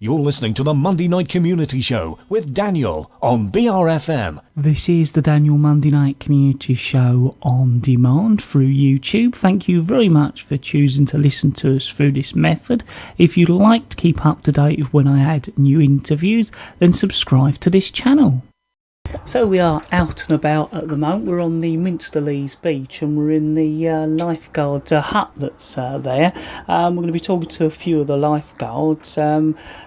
You're listening to the Monday Night Community Show with Daniel on BRFM. This is the Daniel Monday Night Community Show on demand through YouTube. Thank you very much for choosing to listen to us through this method. If you'd like to keep up to date with when I add new interviews, then subscribe to this channel. So we are out and about at the moment. We're on the Minster Leas beach and we're in the lifeguard hut that's there. We're going to be talking to a few of the lifeguards.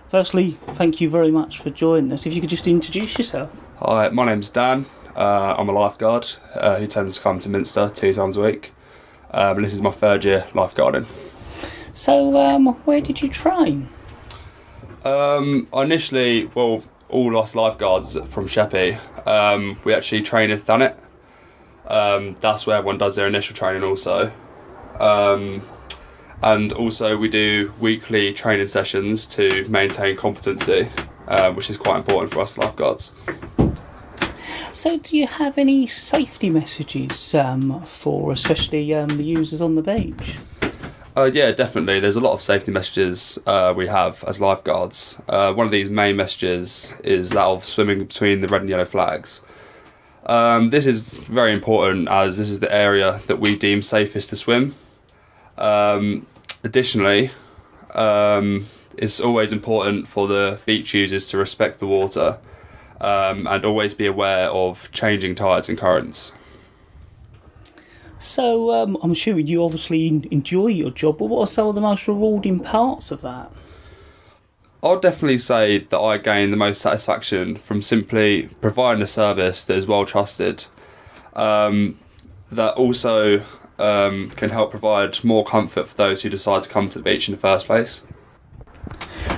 Firstly, thank you very much for joining us. If you could just introduce yourself. Hi, my name's Dan. I'm a lifeguard who tends to come to Minster 2 times a week. And this is my third year lifeguarding. So where did you train? Initially, all us lifeguards from Sheppey, we actually train in Thanet. That's where everyone does their initial training also. And also we do weekly training sessions to maintain competency, which is quite important for us lifeguards. So do you have any safety messages for especially the users on the beach? Yeah, definitely. There's a lot of safety messages we have as lifeguards. One of these main messages is that of swimming between the red and yellow flags. This is very important as this is the area that we deem safest to swim. Additionally, it's always important for the beach users to respect the water and always be aware of changing tides and currents. So I'm assuming you obviously enjoy your job, but what are some of the most rewarding parts of that? I'd definitely say that I gain the most satisfaction from simply providing a service that is well trusted, that also can help provide more comfort for those who decide to come to the beach in the first place.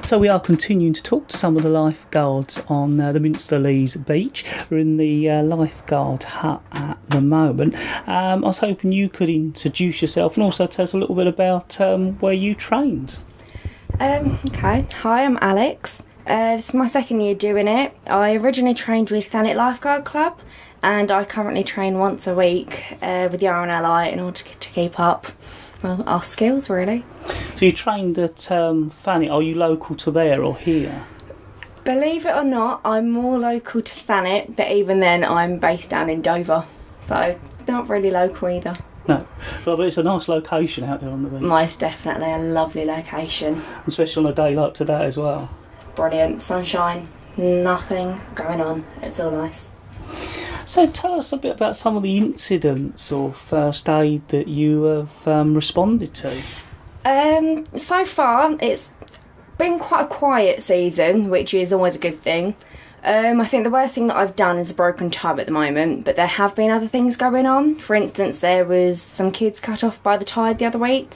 So we are continuing to talk to some of the lifeguards on the Minster Leas beach. We're in the lifeguard hut at the moment. I was hoping you could introduce yourself and also tell us a little bit about where you trained. Okay, hi, I'm Alex. This is my second year doing it. I originally trained with Thanet Lifeguard Club and I currently train once a week with the RNLI in order to keep up our skills, really. So you trained at Thanet. Are you local to there or here? Believe it or not, I'm more local to Thanet, but even then I'm based down in Dover, so not really local either. No, but it's a nice location out there on the beach. Most definitely a lovely location. Especially on a day like today as well. Brilliant, sunshine, nothing going on, it's all nice. So tell us a bit about some of the incidents or first aid that you have responded to. So far it's been quite a quiet season, which is always a good thing. I think the worst thing that I've done is a broken tub at the moment, but there have been other things going on. For instance, there was some kids cut off by the tide the other week,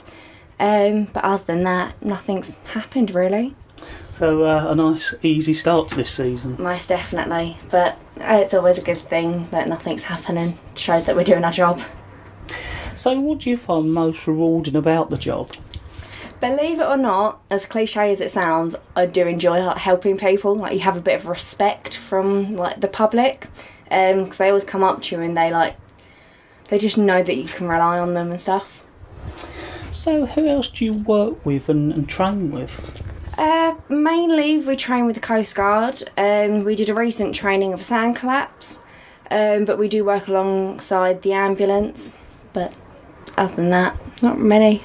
but other than that, nothing's happened really. So a nice easy start to this season. Most definitely, but it's always a good thing that nothing's happening. It shows that we're doing our job. So what do you find most rewarding about the job? Believe it or not, as cliche as it sounds, I do enjoy helping people. Like, you have a bit of respect from the public, because they always come up to you and they just know that you can rely on them and stuff. So who else do you work with and train with? Mainly we train with the Coast Guard. We did a recent training of a sand collapse, but we do work alongside the ambulance. But other than that, not many.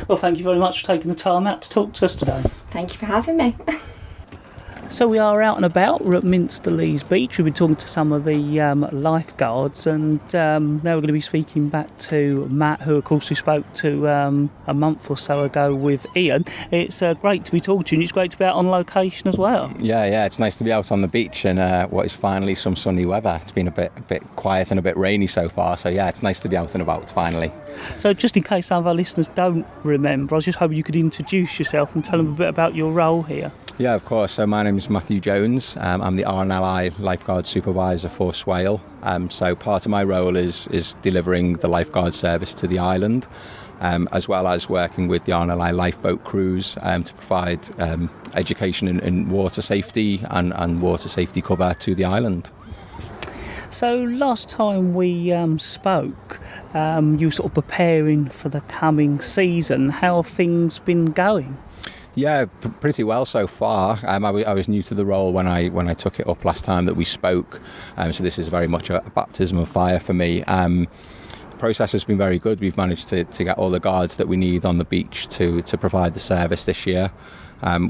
Well, thank you very much for taking the time out to talk to us today. Thank you for having me. So we are out and about. We're at Minster Leas Beach. We've been talking to some of the lifeguards, and now we're going to be speaking back to Matt, who of course we spoke to a month or so ago with Ian. It's great to be talking to you, and it's great to be out on location as well. Yeah, it's nice to be out on the beach in what is finally some sunny weather. It's been a bit quiet and a bit rainy so far, so yeah, it's nice to be out and about finally. So just in case some of our listeners don't remember, I was just hoping you could introduce yourself and tell them a bit about your role here. Yeah, of course. So my name is Matthew Jones. I'm the RNLI Lifeguard Supervisor for Swale. So part of my role is delivering the lifeguard service to the island, as well as working with the RNLI lifeboat crews to provide education in water safety and water safety cover to the island. So last time we spoke, you were sort of preparing for the coming season. How have things been going? Yeah, pretty well so far. I was new to the role when I took it up last time that we spoke, so this is very much a baptism of fire for me. The process has been very good. We've managed to get all the guards that we need on the beach to provide the service this year.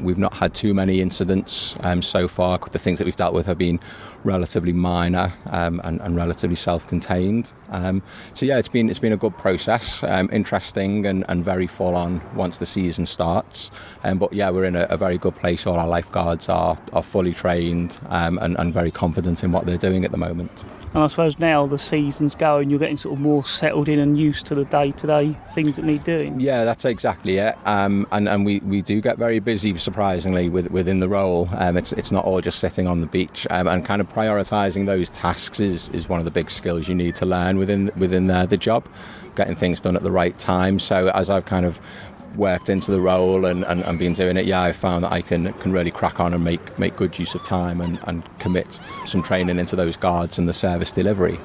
We've not had too many incidents so far. The things that we've dealt with have been relatively minor and relatively self-contained. So yeah, it's been a good process, interesting and very full on once the season starts. But yeah, we're in a very good place. All our lifeguards are fully trained and very confident in what they're doing at the moment. And I suppose now the season's going, you're getting sort of more settled in and used to the day-to-day things that need doing. Yeah, that's exactly it. And we do get very busy, surprisingly, within the role. It's not all just sitting on the beach. And kind of prioritising those tasks is one of the big skills you need to learn within the job, getting things done at the right time. So as I've kind of worked into the role and been doing it, yeah, I've found that I can really crack on and make good use of time and commit some training into those guards and the service delivery.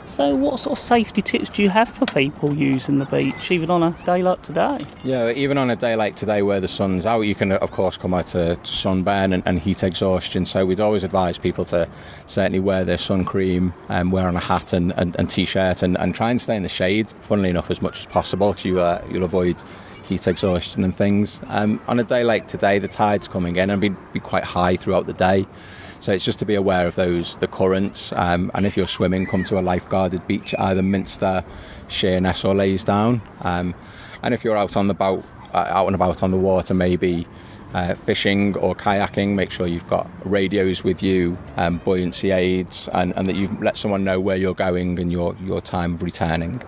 So what sort of safety tips do you have for people using the beach, even on a day like today? Yeah, even on a day like today where the sun's out, you can of course come out to sunburn and heat exhaustion. So we'd always advise people to certainly wear their sun cream, wear on a hat and t-shirt and try and stay in the shade, funnily enough, as much as possible. You'll avoid heat exhaustion and things. On a day like today, the tide's coming in and be quite high throughout the day. So it's just to be aware of the currents. And if you're swimming, come to a lifeguarded beach, either Minster, Sheerness or Leas down. And if you're out and about on the water, maybe fishing or kayaking, make sure you've got radios with you, buoyancy aids, and that you let someone know where you're going and your time of returning.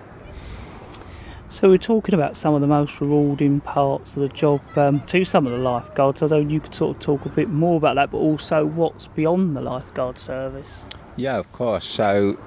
So we're talking about some of the most rewarding parts of the job to some of the lifeguards. I know you could sort of talk a bit more about that, but also what's beyond the lifeguard service. Yeah, of course. So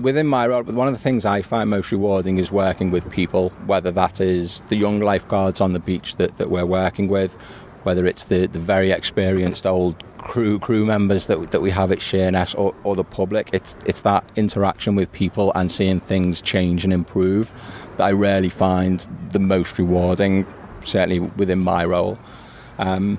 within my role, one of the things I find most rewarding is working with people, whether that is the young lifeguards on the beach that we're working with, whether it's the very experienced old crew members that we have at Sheerness or the public. It's that interaction with people and seeing things change and improve that I really find the most rewarding, certainly within my role. In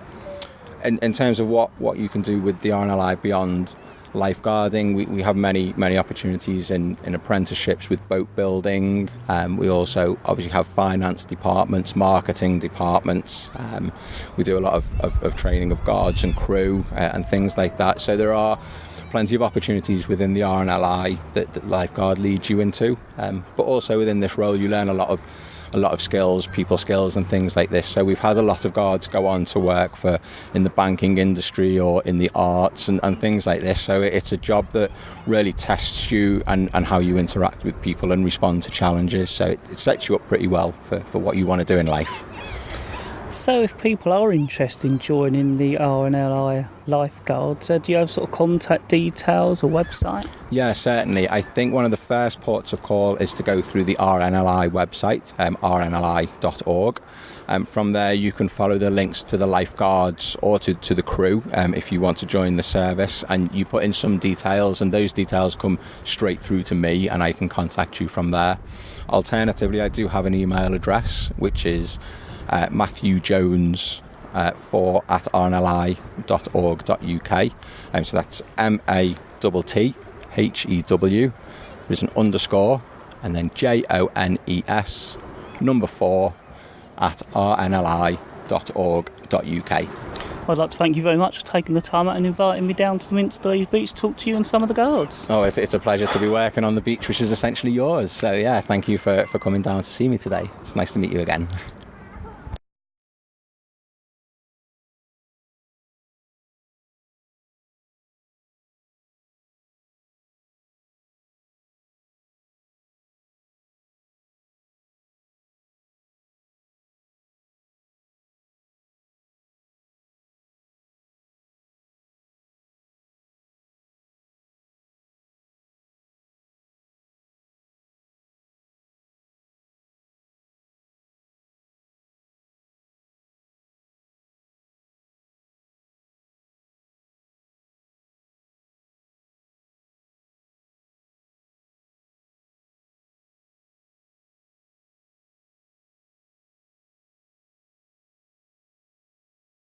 terms of what you can do with the RNLI beyond lifeguarding, we have many opportunities in apprenticeships with boat building. We also obviously have finance departments, marketing departments. We do a lot of training of guards and crew and things like that. So there are plenty of opportunities within the RNLI that lifeguard leads you into. But also within this role, you learn a lot of skills, people skills and things like this. So we've had a lot of guards go on to work in the banking industry or in the arts and things like this. So it's a job that really tests you and how you interact with people and respond to challenges. So it sets you up pretty well for what you want to do in life. So if people are interested in joining the RNLI Lifeguards, do you have sort of contact details or website? Yeah, certainly. I think one of the first ports of call is to go through the RNLI website, rnli.org. From there you can follow the links to the lifeguards or to the crew if you want to join the service, and you put in some details and those details come straight through to me and I can contact you from there. Alternatively, I do have an email address which is matthewjones@rnli.org.uk. So that's MATTHEW. There's an underscore and then JONES 4@rnli.org.uk. I'd like to thank you very much for taking the time out and inviting me down to the Minster Leas Beach to talk to you and some of the guards. Oh, it's a pleasure to be working on the beach, which is essentially yours. So yeah, thank you for coming down to see me today. It's nice to meet you again.